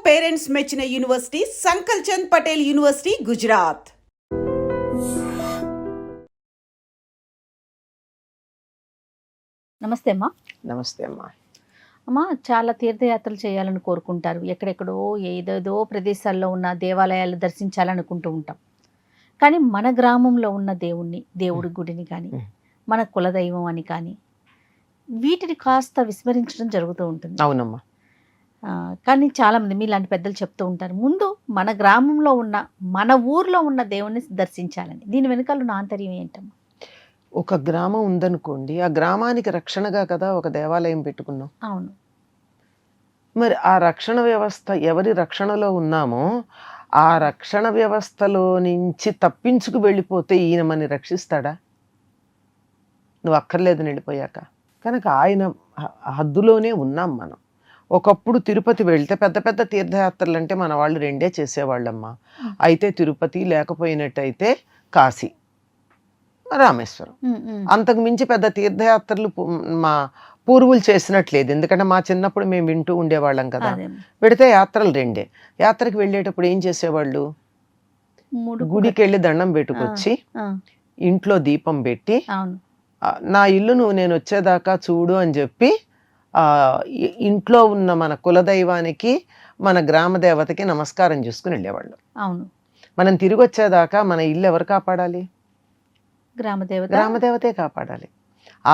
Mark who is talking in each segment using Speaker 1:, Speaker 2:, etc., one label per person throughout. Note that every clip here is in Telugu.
Speaker 1: పేరెంట్స్ మెచ్చిన యూనివర్సిటీ సంకల్ చంద్ పటేల్ యూనివర్సిటీ, గుజరాత్.
Speaker 2: నమస్తే అమ్మా.
Speaker 3: నమస్తే అమ్మా.
Speaker 2: అమ్మా, చాలా తీర్థయాత్రలు చేయాలని కోరుకుంటారు. ఎక్కడెక్కడో ఏదేదో ప్రదేశాల్లో ఉన్న దేవాలయాలు దర్శించాలనుకుంటూ ఉంటాం. కానీ మన గ్రామంలో ఉన్న దేవుడి గుడిని కానీ, మన కులదైవం అని కానీ, వీటిని కాస్త విస్మరించడం జరుగుతూ ఉంటుంది.
Speaker 3: అవునమ్మా.
Speaker 2: కానీ చాలామంది మీలాంటి పెద్దలు చెప్తూ ఉంటారు, ముందు మన గ్రామంలో ఉన్న, మన ఊర్లో ఉన్న దేవుణ్ణి దర్శించాలని. దీని వెనకాల ఉన్న ఆంతర్యం ఏంటమ్మా?
Speaker 3: ఒక గ్రామం ఉందనుకోండి, ఆ గ్రామానికి రక్షణగా కదా ఒక దేవాలయం పెట్టుకున్నాం.
Speaker 2: అవును.
Speaker 3: మరి ఆ రక్షణ వ్యవస్థ, ఎవరి రక్షణలో ఉన్నామో ఆ రక్షణ వ్యవస్థలో నుంచి తప్పించుకు వెళ్ళిపోతే ఈయన మనని రక్షిస్తాడా? నువ్వు అక్కర్లేదని వెళ్ళిపోయాక. కనుక ఆయన హద్దులోనే ఉన్నాం మనం. ఒకప్పుడు తిరుపతి వెళ్తే పెద్ద పెద్ద తీర్థయాత్రలు అంటే మన వాళ్ళు రెండే చేసేవాళ్ళమ్మా. అయితే తిరుపతి, లేకపోయినట్టయితే కాశీ, రామేశ్వరం. అంతకు మించి పెద్ద తీర్థయాత్రలు మా పూర్వులు చేసినట్లేదు. ఎందుకంటే మా చిన్నప్పుడు మేము వింటూ ఉండేవాళ్ళం కదా. పెడితే యాత్రలు రెండే. యాత్రకు వెళ్ళేటప్పుడు ఏం చేసేవాళ్ళు? గుడికి వెళ్ళి దండం పెట్టుకొచ్చి ఇంట్లో దీపం పెట్టి, నా ఇల్లు నువ్వు నేను వచ్చేదాకా చూడు అని చెప్పి ఇంట్లో ఉన్న మన కులదైవానికి, మన గ్రామ దేవతకి నమస్కారం చేసుకుని వెళ్ళేవాళ్ళు.
Speaker 2: అవును.
Speaker 3: మనం తిరిగి వచ్చేదాకా మన ఇల్లు ఎవరు కాపాడాలి? గ్రామదేవతే కాపాడాలి.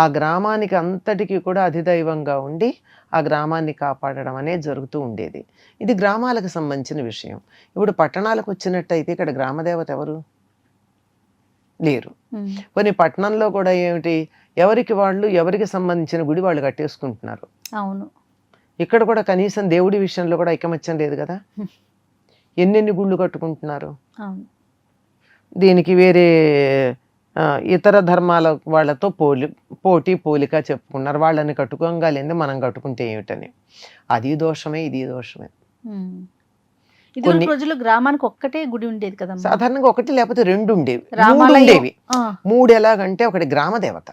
Speaker 3: ఆ గ్రామానికి అంతటికి కూడా అధిదైవంగా ఉండి ఆ గ్రామాన్ని కాపాడడం అనేది జరుగుతూ ఉండేది. ఇది గ్రామాలకు సంబంధించిన విషయం. ఇప్పుడు పట్టణాలకు వచ్చినట్టయితే ఇక్కడ గ్రామదేవత ఎవరు లేరు. కొన్ని పట్టణంలో కూడా ఏమిటి, ఎవరికి వాళ్ళు, ఎవరికి సంబంధించిన గుడి వాళ్ళు కట్టేసుకుంటున్నారు.
Speaker 2: అవును.
Speaker 3: ఇక్కడ కూడా కనీసం దేవుడి విషయంలో కూడా ఐకమత్యం లేదు కదా. ఎన్నెన్ని గుళ్ళు కట్టుకుంటున్నారు. దీనికి వేరే ఇతర ధర్మాల వాళ్ళతో పోలిక చెప్పుకున్నారు. వాళ్ళని కట్టుకోగా లేదు, మనం కట్టుకుంటే ఏమిటని. అది దోషమే, ఇది దోషమే.
Speaker 2: కొన్ని రోజులు గ్రామానికి ఒక్కటే గుడి ఉండేది కదా.
Speaker 3: సాధారణంగా ఒకటి లేకపోతే రెండు ఉండేవి. మూడు ఎలాగంటే, ఒకటి గ్రామ దేవత,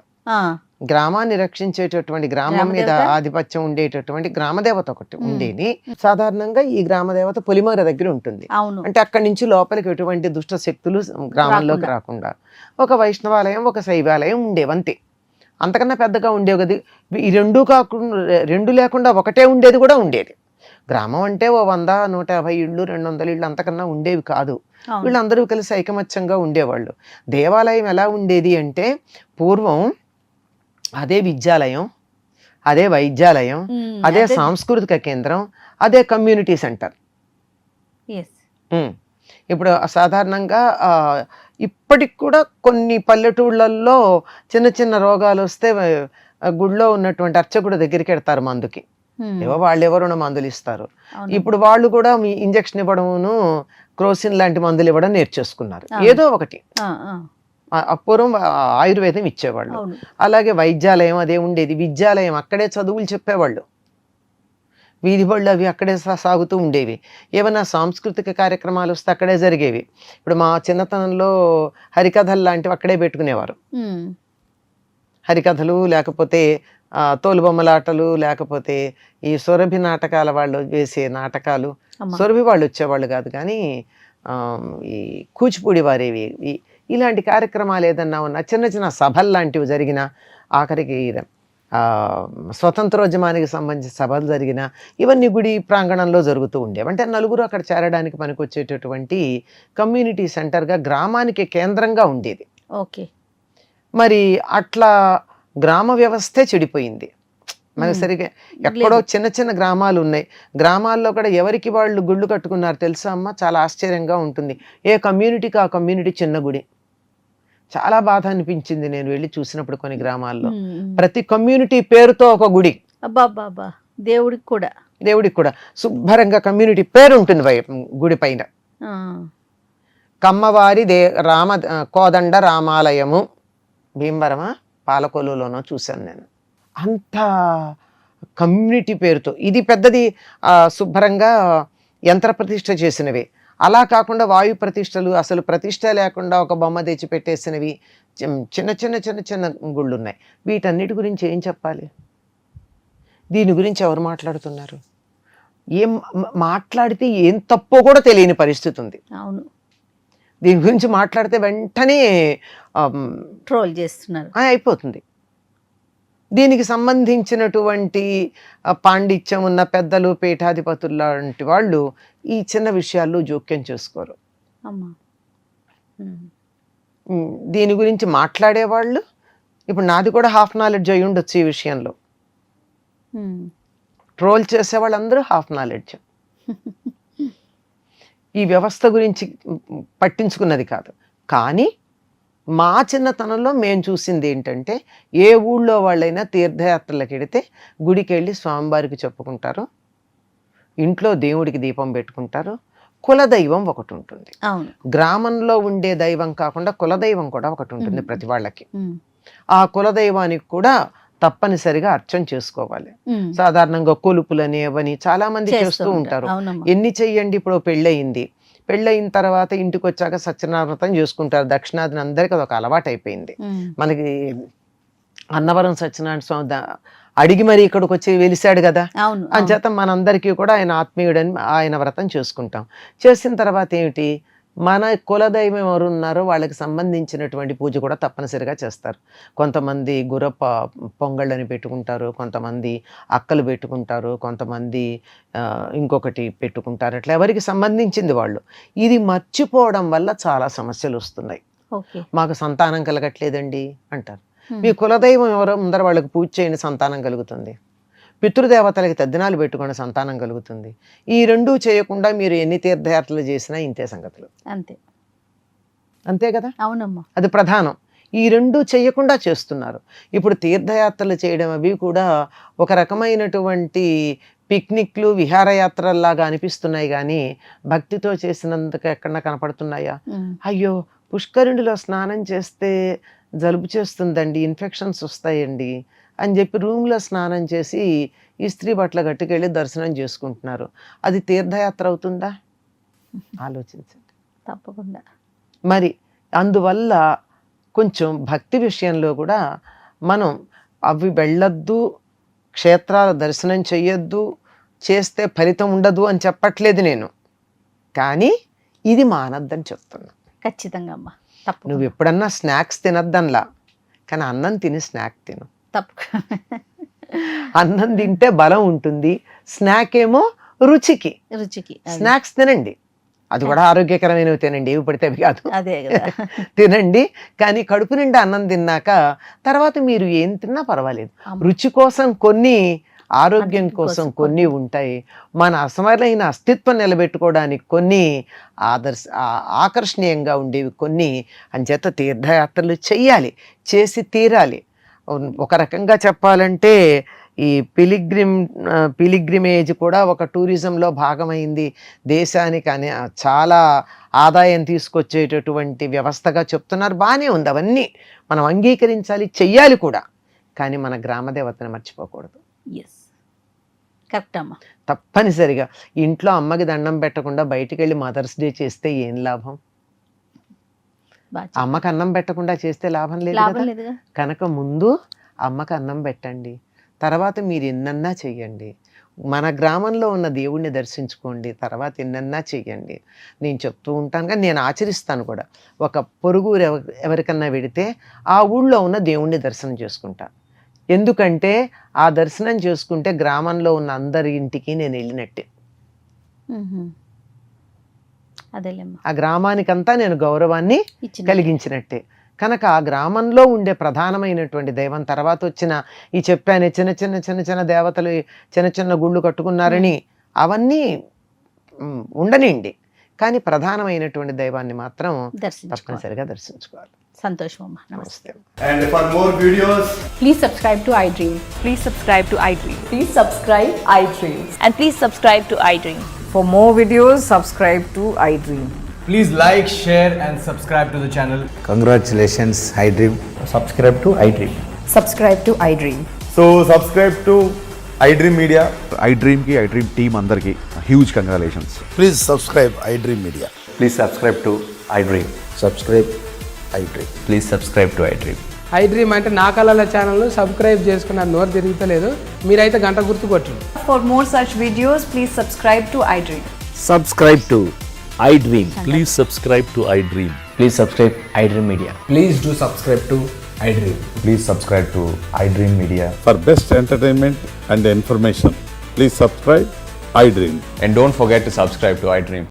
Speaker 3: గ్రామాన్ని రక్షించేటటువంటి, గ్రామం మీద ఆధిపత్యం ఉండేటటువంటి గ్రామదేవత ఒకటి ఉండేది. సాధారణంగా ఈ గ్రామదేవత పొలిమేర దగ్గర ఉంటుంది. అంటే అక్కడి నుంచి లోపలికి ఎటువంటి దుష్ట శక్తులు గ్రామంలోకి రాకుండా. ఒక వైష్ణవాలయం, ఒక శైవాలయం ఉండేవి, అంతే. అంతకన్నా పెద్దగా ఉండేవి కదా. ఈ రెండు లేకుండా ఒకటే ఉండేది కూడా ఉండేది. గ్రామం అంటే ఓ 100, 150 ఇళ్ళు, 200 ఇళ్ళు అంతకన్నా ఉండేవి కాదు. వీళ్ళందరూ కలిసి ఐకమత్యంగా ఉండేవాళ్ళు. దేవాలయం ఎలా ఉండేది అంటే, పూర్వం అదే విద్యాలయం, అదే వైద్యాలయం, అదే సాంస్కృతిక కేంద్రం, అదే కమ్యూనిటీ సెంటర్. ఇప్పుడు సాధారణంగా ఇప్పటికి కూడా కొన్ని పల్లెటూళ్ళల్లో చిన్న చిన్న రోగాలు వస్తే గుడిలో ఉన్నటువంటి అర్చకుడు దగ్గరికి వెడతారు మందుకి. ఏవో వాళ్ళు ఎవరైనా మందులు ఇస్తారు. ఇప్పుడు వాళ్ళు కూడా ఇంజక్షన్ ఇవ్వడమును, క్రోసిన్ లాంటి మందులు ఇవ్వడం నేర్చేసుకున్నారు. ఏదో ఒకటి. అపూర్వం ఆయుర్వేదం ఇచ్చేవాళ్ళు. అలాగే వైద్యాలయం అదే ఉండేది. విద్యాలయం అక్కడే చదువులు చెప్పేవాళ్ళు. వీధి బళ్ళు అవి అక్కడే సాగుతూ ఉండేవి. ఏమైనా సాంస్కృతిక కార్యక్రమాలు వస్తే అక్కడే జరిగేవి. ఇప్పుడు మా చిన్నతనంలో హరికథలు లాంటివి అక్కడే పెట్టుకునేవారు. హరికథలు, లేకపోతే తోలుబొమ్మలాటలు, లేకపోతే ఈ సొరభి నాటకాల వాళ్ళు వేసే నాటకాలు. సొరభి వాళ్ళు వచ్చేవాళ్ళు కాదు, కానీ ఈ కూచిపూడి వారేవి, ఇలాంటి కార్యక్రమాలు ఏదన్నా ఉన్నా, చిన్న చిన్న సభలు లాంటివి జరిగిన, ఆఖరికి స్వతంత్రోద్యమానికి సంబంధించిన సభలు జరిగిన, ఇవన్నీ గుడి ప్రాంగణంలో జరుగుతూ ఉండేవి. అంటే నలుగురు అక్కడ చేరడానికి పనికొచ్చేటటువంటి కమ్యూనిటీ సెంటర్గా, గ్రామానికి కేంద్రంగా ఉండేది.
Speaker 2: ఓకే.
Speaker 3: మరి అట్లా గ్రామ వ్యవస్థే చెడిపోయింది మనకు. సరిగా ఎక్కడో చిన్న చిన్న గ్రామాలు ఉన్నాయి. గ్రామాల్లో కూడా ఎవరికి వాళ్ళు గుళ్ళు కట్టుకున్నారు తెలుసా అమ్మ? చాలా ఆశ్చర్యంగా ఉంటుంది. ఏ కమ్యూనిటీకి ఆ కమ్యూనిటీ చిన్న గుడి. చాలా బాధ అనిపించింది నేను వెళ్ళి చూసినప్పుడు కొన్ని గ్రామాల్లో. ప్రతి కమ్యూనిటీ పేరుతో ఒక గుడి.
Speaker 2: దేవుడికి
Speaker 3: కూడా శుభ్రంగా కమ్యూనిటీ పేరు ఉంటుంది గుడి పైన. కమ్మవారి కోదండ రామాలయము, భీమవరమా పాలకొల్లులోనో చూశాను నేను. అంత కమ్యూనిటీ పేరుతో. ఇది పెద్దది శుభ్రంగా యంత్ర ప్రతిష్ఠ చేసినవి. అలా కాకుండా వాయు ప్రతిష్టలు, అసలు ప్రతిష్ట లేకుండా ఒక బొమ్మ తెచ్చి పెట్టేసినవి చిన్న చిన్న చిన్న చిన్న గుళ్ళు ఉన్నాయి. వీటన్నిటి గురించి ఏం చెప్పాలి? దీని గురించి ఎవరు మాట్లాడుతున్నారు? ఏం మాట్లాడితే ఏం తప్పో కూడా తెలియని పరిస్థితి ఉంది.
Speaker 2: అవును,
Speaker 3: దీని గురించి మాట్లాడితే వెంటనే
Speaker 2: ట్రోల్ చేస్తున్నారు.
Speaker 3: అయిపోతుంది. దీనికి సంబంధించినటువంటి పాండిత్యం ఉన్న పెద్దలు, పీఠాధిపతులు లాంటి వాళ్ళు ఈ చిన్న విషయాల్లో జోక్యం చేసుకోరు.
Speaker 2: అమ్మా,
Speaker 3: దీని గురించి మాట్లాడేవాళ్ళు, ఇప్పుడు నాది కూడా హాఫ్ నాలెడ్జ్ అయి ఉండొచ్చు ఈ విషయంలో. ట్రోల్ చేసేవాళ్ళందరూ హాఫ్ నాలెడ్జ్. ఈ వ్యవస్థ గురించి పట్టించుకున్నది కాదు. కానీ మా చిన్నతనంలో మేము చూసింది ఏంటంటే, ఏ ఊళ్ళో వాళ్ళైనా తీర్థయాత్రలకు వెడితే గుడికి వెళ్ళి స్వామివారికి చెప్పుకుంటారు, ఇంట్లో దేవుడికి దీపం పెట్టుకుంటారు, కులదైవం ఒకటి ఉంటుంది. గ్రామంలో ఉండే దైవం కాకుండా కులదైవం కూడా ఒకటి ఉంటుంది ప్రతి వాళ్ళకి. ఆ కులదైవానికి కూడా తప్పనిసరిగా అర్చన చేసుకోవాలి. సాధారణంగా కొలుపులని అవని చాలా మంది చేస్తూ ఉంటారు. ఎన్ని చెయ్యండి, ఇప్పుడు పెళ్ళయింది, పెళ్ళయిన తర్వాత ఇంటికి వచ్చాక సత్యనారాయణ వ్రతం చేసుకుంటారు. దక్షిణాదిని అందరికీ అదొక అలవాటు అయిపోయింది. మనకి అన్నవరం సత్యనారాయణ స్వామి అడిగి మరి ఇక్కడికి వచ్చి వెలిసాడు కదా, అంచేత మనందరికీ కూడా ఆయన ఆత్మీయుడని ఆయన వ్రతం చేసుకుంటాం. చేసిన తర్వాత ఏమిటి, మన కులదైవం ఎవరు ఉన్నారో వాళ్ళకి సంబంధించినటువంటి పూజ కూడా తప్పనిసరిగా చేస్తారు. కొంతమంది గుర్రప పొంగళ్ళని పెట్టుకుంటారు, కొంతమంది అక్కలు పెట్టుకుంటారు, కొంతమంది ఇంకొకటి పెట్టుకుంటారు. అట్లా ఎవరికి సంబంధించింది వాళ్ళు. ఇది మర్చిపోవడం వల్ల చాలా సమస్యలు వస్తున్నాయి. మాకు సంతానం కలగట్లేదండి అంటారు. మీ కులదైవం ఎవరో ముందర వాళ్ళకి పూజ చేయండి, సంతానం కలుగుతుంది. పితృదేవతలకి తద్దినాలు పెట్టుకుని సంతానం కలుగుతుంది. ఈ రెండూ చేయకుండా మీరు ఎన్ని తీర్థయాత్రలు చేసినా ఇంతే సంగతులు. అంతే కదా.
Speaker 2: అవునమ్మా,
Speaker 3: అది ప్రధానం. ఈ రెండూ చేయకుండా చేస్తున్నారు. ఇప్పుడు తీర్థయాత్రలు చేయడం అవి కూడా ఒక రకమైనటువంటి పిక్నిక్లు, విహారయాత్రల్లాగా అనిపిస్తున్నాయి కానీ భక్తితో చేసినందుకు ఎక్కడన్నా కనపడుతున్నాయా? అయ్యో, పుష్కరుణిలో స్నానం చేస్తే జలుబు చేస్తుందండి, ఇన్ఫెక్షన్స్ వస్తాయండి అని చెప్పి రూమ్లో స్నానం చేసి ఇస్త్రీ బట్టలు గట్టుకెళ్ళి దర్శనం చేసుకుంటున్నారు. అది తీర్థయాత్ర అవుతుందా? ఆలోచించండి.
Speaker 2: తప్పకుండా.
Speaker 3: మరి అందువల్ల కొంచెం భక్తి విషయంలో కూడా మనం అవి వెళ్ళొద్దు, క్షేత్రాల దర్శనం చెయ్యొద్దు, చేస్తే ఫలితం ఉండదు అని చెప్పట్లేదు నేను. కానీ ఇది మానద్దని చెప్తున్నా.
Speaker 2: ఖచ్చితంగా అమ్మా.
Speaker 3: నువ్వు ఎప్పుడన్నా స్నాక్స్ తినద్దనలా, కానీ అన్నం తిని స్నాక్ తిను. అన్నం తింటే బలం ఉంటుంది, స్నాక్ ఏమో రుచికి. స్నాక్స్ తినండి, అది కూడా ఆరోగ్యకరమైనవి తినండి, ఏవి పడితే అవి కాదు, తినండి. కానీ కడుపు నిండా అన్నం తిన్నాక తర్వాత మీరు ఏం తిన్నా పర్వాలేదు. రుచి కోసం కొన్ని, ఆరోగ్యం కోసం కొన్ని ఉంటాయి. మన అసమైన అస్తిత్వం నిలబెట్టుకోవడానికి కొన్ని, ఆకర్షణీయంగా ఉండేవి కొన్ని. అంచేత తీర్థయాత్రలు చెయ్యాలి, చేసి తీరాలి. ఒక రకంగా చెప్పాలంటే ఈ పిలిగ్రిమేజ్ కూడా ఒక టూరిజంలో భాగమైంది. దేశానికి చాలా ఆదాయం తీసుకొచ్చేటటువంటి వ్యవస్థగా చెప్తున్నారు. బాగానే ఉంది, అవన్నీ మనం అంగీకరించాలి, చెయ్యాలి కూడా. కానీ మన గ్రామదేవతను మర్చిపోకూడదు.
Speaker 2: కరెక్ట్ అమ్మా.
Speaker 3: తప్పనిసరిగా ఇంట్లో అమ్మకి దండం పెట్టకుండా బయటికి వెళ్ళి మదర్స్ డే చేస్తే ఏం లాభం? అమ్మకి అన్నం పెట్టకుండా చేస్తే లాభం లేదు కదా. కనుక ముందు అమ్మకి అన్నం పెట్టండి, తర్వాత మీరు ఎన్నన్నా చెయ్యండి. మన గ్రామంలో ఉన్న దేవుణ్ణి దర్శించుకోండి, తర్వాత ఎన్నన్నా చెయ్యండి. నేను చెప్తూ ఉంటాను కానీ నేను ఆచరిస్తాను కూడా. ఒక పొరుగురు ఎవరికన్నా వెడితే ఆ ఊళ్ళో ఉన్న దేవుణ్ణి దర్శనం చేసుకుంటా. ఎందుకంటే ఆ దర్శనం చేసుకుంటే గ్రామంలో ఉన్న అందరి ఇంటికి నేను వెళ్ళినట్టే. ఆ గ్రామానికంతా నేను గౌరవాన్ని కలిగించినట్టే. కనుక ఆ గ్రామంలో ఉండే ప్రధానమైనటువంటి దైవం, తర్వాత వచ్చిన ఈ చెప్పానే చిన్న చిన్న చిన్న చిన్న దేవతలు చిన్న చిన్న గుళ్ళు కట్టుకున్నారని అవన్నీ ఉండనిండి, కానీ ప్రధానమైనటువంటి దైవాన్ని మాత్రం తప్పనిసరిగా దర్శించుకోవాలి.
Speaker 2: సంతోషం అమ్మా.
Speaker 3: నమస్తే.
Speaker 4: And for more videos,
Speaker 5: please subscribe to iDream.
Speaker 6: Please subscribe to iDream.
Speaker 5: Please subscribe iDream.
Speaker 6: And please subscribe to iDream.
Speaker 5: For more videos, subscribe to iDream.
Speaker 4: please like, share and subscribe to the channel.
Speaker 7: Congratulations, iDream.
Speaker 8: Subscribe to iDream.
Speaker 5: Subscribe to iDream.
Speaker 4: So subscribe to iDream Media.
Speaker 9: iDream ki iDream team andarki huge congratulations.
Speaker 8: Please subscribe iDream Media.
Speaker 7: Please subscribe to iDream.
Speaker 8: Subscribe iDream.
Speaker 7: Please subscribe to iDream.
Speaker 10: I dream అంటే నా కళల ఛానల్ను సబ్స్క్రైబ్ చేసుకున్న నోరు తిరుగుతలేదు. మీరైతే గంట గుర్తు కొట్టండి.
Speaker 5: For more such videos, please subscribe to iDream.
Speaker 8: Subscribe to iDream.
Speaker 11: Please subscribe to iDream.
Speaker 8: Please subscribe iDream Media.
Speaker 10: Please do subscribe to I dream.
Speaker 4: Please subscribe to iDream Media.
Speaker 11: For best entertainment and information, please subscribe iDream.
Speaker 4: And don't forget to subscribe to iDream.